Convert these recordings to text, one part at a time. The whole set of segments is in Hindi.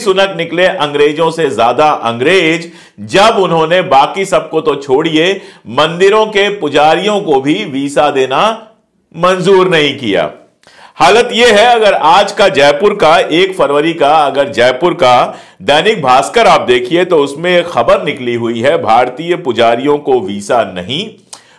सुनक निकले अंग्रेजों से ज्यादा अंग्रेज जब उन्होंने बाकी सबको तो छोड़िए मंदिरों के पुजारियों को भी वीसा देना मंजूर नहीं किया। हालत यह है, अगर आज का जयपुर का 1 फरवरी का अगर जयपुर का दैनिक भास्कर आप देखिए तो उसमें एक खबर निकली हुई है, भारतीय पुजारियों को वीसा नहीं,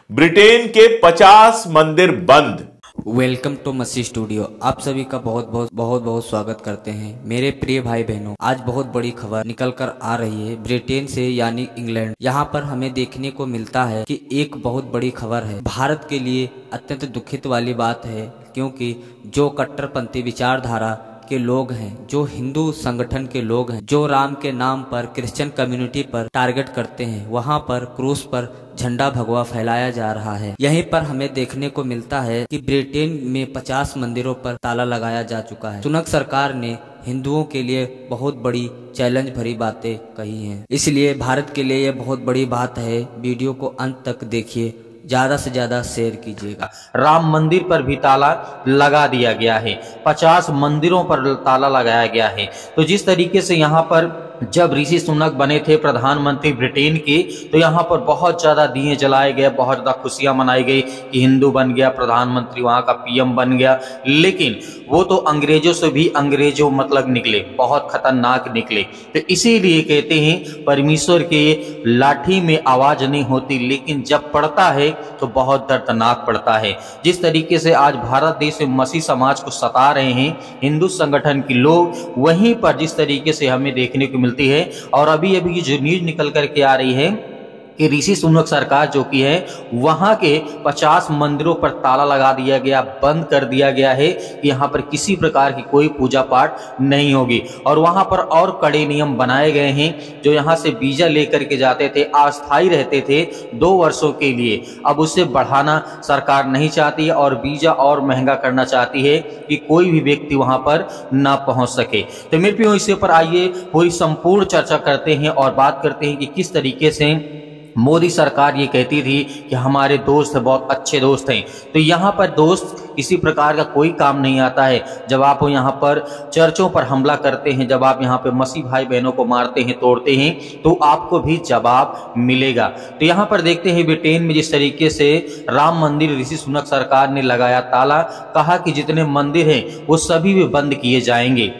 ब्रिटेन के 50 मंदिर बंद। वेलकम टू मसी स्टूडियो। आप सभी का बहुत स्वागत करते हैं मेरे प्रिय भाई बहनों। आज बहुत बड़ी खबर निकल कर आ रही है ब्रिटेन से यानी इंग्लैंड। यहाँ पर हमें देखने को मिलता है कि एक बहुत बड़ी खबर है। भारत के लिए अत्यंत दुखित वाली बात है, क्योंकि जो कट्टरपंथी विचारधारा के लोग हैं, जो हिंदू संगठन के लोग हैं, जो राम के नाम पर क्रिश्चियन कम्युनिटी पर टारगेट करते हैं, वहां पर क्रूस पर झंडा भगवा फैलाया जा रहा है। यहीं पर हमें देखने को मिलता है कि ब्रिटेन में 50 मंदिरों पर ताला लगाया जा चुका है। सुनक सरकार ने हिंदुओं के लिए बहुत बड़ी चैलेंज भरी बातें कही हैं, इसलिए भारत के लिए यह बहुत बड़ी बात है। वीडियो को अंत तक देखिए, ज्यादा से ज्यादा शेयर कीजिएगा। राम मंदिर पर भी ताला लगा दिया गया है, 50 मंदिरों पर ताला लगाया गया है। तो जिस तरीके से यहाँ पर जब ऋषि सुनक बने थे प्रधानमंत्री ब्रिटेन के, तो यहाँ पर बहुत ज्यादा दिए जलाए गए, बहुत ज्यादा खुशियां मनाई गई कि हिंदू बन गया प्रधानमंत्री, वहां का पीएम बन गया। लेकिन वो तो अंग्रेजों से भी अंग्रेजों मतलब निकले, बहुत खतरनाक निकले। तो इसीलिए कहते हैं परमेश्वर के लाठी में आवाज नहीं होती, लेकिन जब पड़ता है तो बहुत दर्दनाक पड़ता है। जिस तरीके से आज भारत देश में मसीह समाज को सता रहे हैं हिंदू संगठन के लोग, वहीं पर जिस तरीके से हमें देखने को मिलती है। और अभी अभी जो न्यूज निकल करके आ रही है कि ऋषि सुनक सरकार जो की है, वहां के 50 मंदिरों पर ताला लगा दिया गया, बंद कर दिया गया है कि यहाँ पर किसी प्रकार की कोई पूजा पाठ नहीं होगी। और वहां पर और कड़े नियम बनाए गए हैं। जो यहाँ से वीजा लेकर के जाते थे, अस्थायी रहते थे 2 वर्षों के लिए, अब उसे बढ़ाना सरकार नहीं चाहती है और वीजा और महंगा करना चाहती है कि कोई भी व्यक्ति वहां पर ना पहुंच सके। तो मेरे प्रियो, इसके ऊपर आइए पूरी संपूर्ण चर्चा करते हैं और बात करते हैं कि किस तरीके से मोदी सरकार ये कहती थी कि हमारे दोस्त बहुत अच्छे दोस्त हैं। तो यहाँ पर दोस्त किसी प्रकार का कोई काम नहीं आता है। जब आप यहाँ पर चर्चों पर हमला करते हैं, जब आप यहाँ पे मसीह भाई बहनों को मारते हैं, तोड़ते हैं, तो आपको भी जवाब मिलेगा। तो यहाँ पर देखते हैं ब्रिटेन में जिस तरीके से राम मंदिर ऋषि सुनक सरकार ने लगाया ताला, कहा कि जितने मंदिर हैं वो सभी भी बंद किए जाएंगे।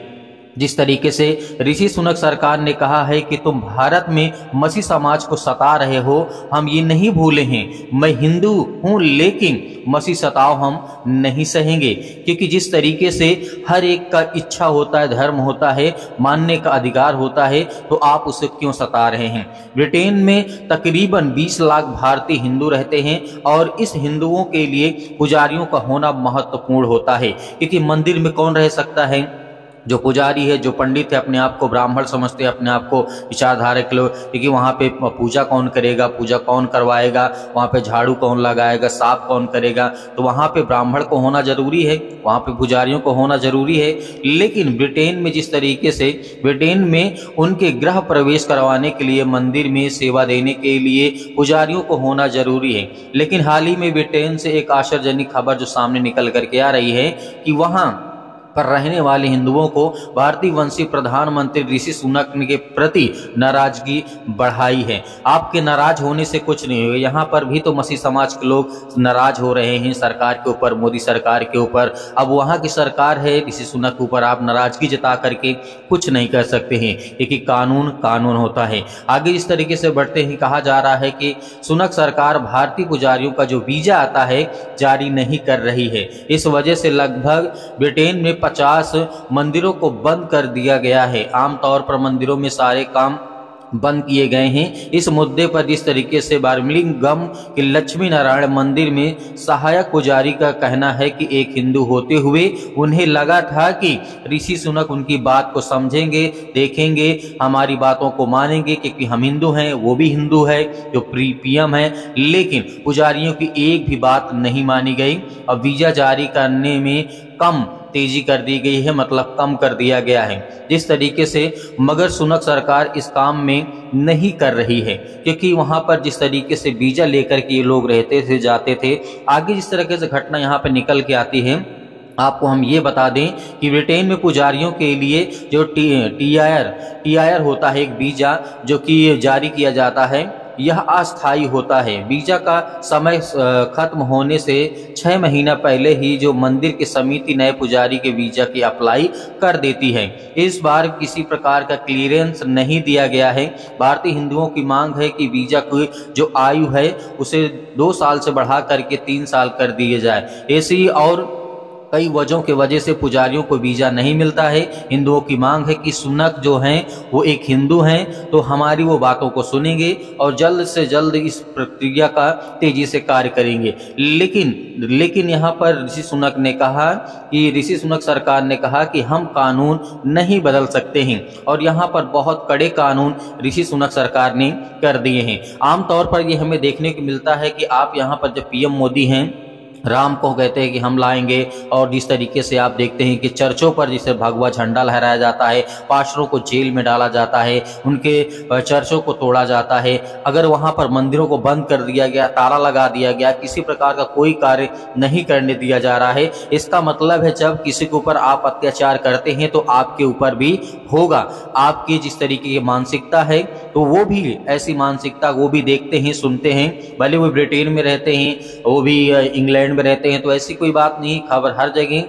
जिस तरीके से ऋषि सुनक सरकार ने कहा है कि तुम भारत में मसीह समाज को सता रहे हो, हम ये नहीं भूले हैं, मैं हिंदू हूं लेकिन मसीह सताओ हम नहीं सहेंगे। क्योंकि जिस तरीके से हर एक का इच्छा होता है, धर्म होता है, मानने का अधिकार होता है, तो आप उसे क्यों सता रहे हैं। ब्रिटेन में तकरीबन 20 लाख भारतीय हिंदू रहते हैं और इस हिंदुओं के लिए पुजारियों का होना महत्वपूर्ण होता है। क्योंकि मंदिर में कौन रह सकता है, जो पुजारी है, जो पंडित है, अपने आप को ब्राह्मण समझते हैं, अपने आप को विचारधारा के लोग, क्योंकि वहाँ पे पूजा कौन करेगा, पूजा कौन करवाएगा, वहाँ पे झाड़ू कौन लगाएगा, साफ कौन करेगा। तो वहाँ पे ब्राह्मण को होना जरूरी है, वहाँ पे पुजारियों को होना जरूरी है। लेकिन ब्रिटेन में जिस तरीके से ब्रिटेन में उनके गृह प्रवेश करवाने के लिए, मंदिर में सेवा देने के लिए पुजारियों को होना जरूरी है। लेकिन हाल ही में ब्रिटेन से एक आश्चर्यजनक खबर जो सामने निकल करके आ रही है कि वहाँ पर रहने वाले हिंदुओं को भारतीय वंशी प्रधानमंत्री ऋषि सुनक के प्रति नाराजगी बढ़ाई है। आपके नाराज होने से कुछ नहीं होगा। यहाँ पर भी तो मसीह समाज के लोग नाराज हो रहे हैं सरकार के ऊपर, मोदी सरकार के ऊपर। अब वहाँ की सरकार है, ऋषि सुनक के ऊपर आप नाराजगी जता करके कुछ नहीं कर सकते हैं, क्योंकि कानून कानून होता है। आगे इस तरीके से बढ़ते ही कहा जा रहा है कि सुनक सरकार भारतीय पुजारियों का जो वीजा आता है जारी नहीं कर रही है। इस वजह से लगभग ब्रिटेन में 50 मंदिरों को बंद कर दिया गया है। आमतौर पर मंदिरों में सारे काम बंद किए गए हैं। इस मुद्दे पर जिस तरीके से बार्मिंघम के लक्ष्मी नारायण मंदिर में सहायक पुजारी का कहना है कि एक हिंदू होते हुए उन्हें लगा था कि ऋषि सुनक उनकी बात को समझेंगे, देखेंगे, हमारी बातों को मानेंगे, क्योंकि हम हिंदू हैं, वो भी हिंदू है जो पीएम है। लेकिन पुजारियों की एक भी बात नहीं मानी गई और वीजा जारी करने में कम तेजी कर दी गई है, मतलब कम कर दिया गया है। जिस तरीके से मगर सुनक सरकार इस काम में नहीं कर रही है, क्योंकि वहां पर जिस तरीके से वीजा लेकर के ये लोग रहते थे, जाते थे, आगे जिस तरीके से घटना यहाँ पे निकल के आती है, आपको हम ये बता दें कि ब्रिटेन में पुजारियों के लिए जो टीआईआर होता है, एक वीज़ा जो कि जारी किया जाता है, यह अस्थायी होता है। वीज़ा का समय खत्म होने से 6 महीना पहले ही जो मंदिर की समिति नए पुजारी के वीज़ा की अप्लाई कर देती है। इस बार किसी प्रकार का क्लियरेंस नहीं दिया गया है। भारतीय हिंदुओं की मांग है कि वीज़ा की जो आयु है उसे 2 साल से बढ़ा करके 3 साल कर दिए जाए। ऐसी और कई वजहों के वजह से पुजारियों को वीज़ा नहीं मिलता है। हिंदुओं की मांग है कि सुनक जो हैं वो एक हिंदू हैं, तो हमारी वो बातों को सुनेंगे और जल्द से जल्द इस प्रक्रिया का तेजी से कार्य करेंगे। लेकिन यहाँ पर ऋषि सुनक ने कहा कि ऋषि सुनक सरकार ने कहा कि हम कानून नहीं बदल सकते हैं, और यहाँ पर बहुत कड़े कानून ऋषि सुनक सरकार ने कर दिए हैं। आमतौर पर ये हमें देखने को मिलता है कि आप यहाँ पर जब पीएम मोदी हैं, राम को कहते हैं कि हम लाएंगे, और जिस तरीके से आप देखते हैं कि चर्चों पर जिसे भगवा झंडा लहराया जाता है, पास्टरों को जेल में डाला जाता है, उनके चर्चों को तोड़ा जाता है, अगर वहां पर मंदिरों को बंद कर दिया गया, ताला लगा दिया गया, किसी प्रकार का कोई कार्य नहीं करने दिया जा रहा है, इसका मतलब है जब किसी के ऊपर आप अत्याचार करते हैं तो आपके ऊपर भी होगा। आपकी जिस तरीके की मानसिकता है तो वो भी ऐसी मानसिकता वो भी देखते हैं, सुनते हैं, भले वो ब्रिटेन में रहते हैं, वो भी इंग्लैंड में रहते हैं, तो ऐसी कोई बात नहीं, खबर हर जगह।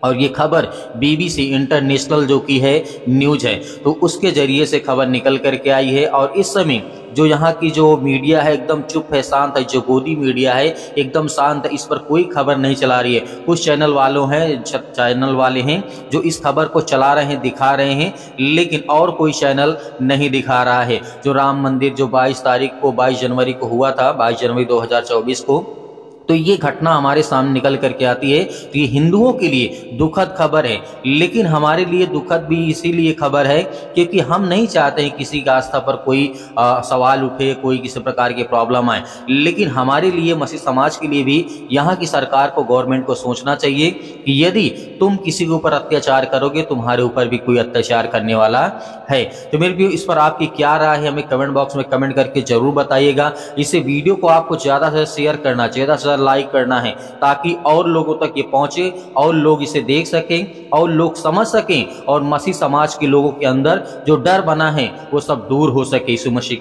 और ये खबर BBC इंटरनेशनल जो की है न्यूज है, तो उसके जरिए से खबर निकल करके आई है। और इस समय जो यहाँ की जो मीडिया है एकदम चुप है, शांत है, जो गोदी मीडिया है एकदम शांत है, इस पर कोई खबर नहीं चला रही है। कुछ चैनल वाले हैं जो इस खबर को चला रहे हैं, दिखा रहे हैं, लेकिन और कोई चैनल नहीं दिखा रहा है। जो राम मंदिर जो 22 जनवरी को हुआ था, 22 जनवरी 2024 को, तो ये घटना हमारे सामने निकल करके आती है। तो ये हिंदुओं के लिए दुखद खबर है, लेकिन हमारे लिए दुखद भी इसीलिए खबर है क्योंकि हम नहीं चाहते हैं किसी की आस्था पर कोई सवाल उठे, कोई किसी प्रकार की प्रॉब्लम आए। लेकिन हमारे लिए, मसीह समाज के लिए भी यहाँ की सरकार को, गवर्नमेंट को सोचना चाहिए कि यदि तुम किसी के ऊपर अत्याचार करोगे, तुम्हारे ऊपर भी कोई अत्याचार करने वाला है। तो मेरे भी इस पर आपकी क्या राय है, हमें कमेंट बॉक्स में कमेंट करके जरूर बताइएगा। इसे वीडियो को आपको ज़्यादा से शेयर करना चाहिए, ज़्यादा से लाइक करना है, ताकि और लोगों तक ये पहुंचे, और लोग इसे देख सकें, और लोग समझ सकें, और मसीह समाज के लोगों के अंदर जो डर बना है वो सब दूर हो सके। यीशु मसीह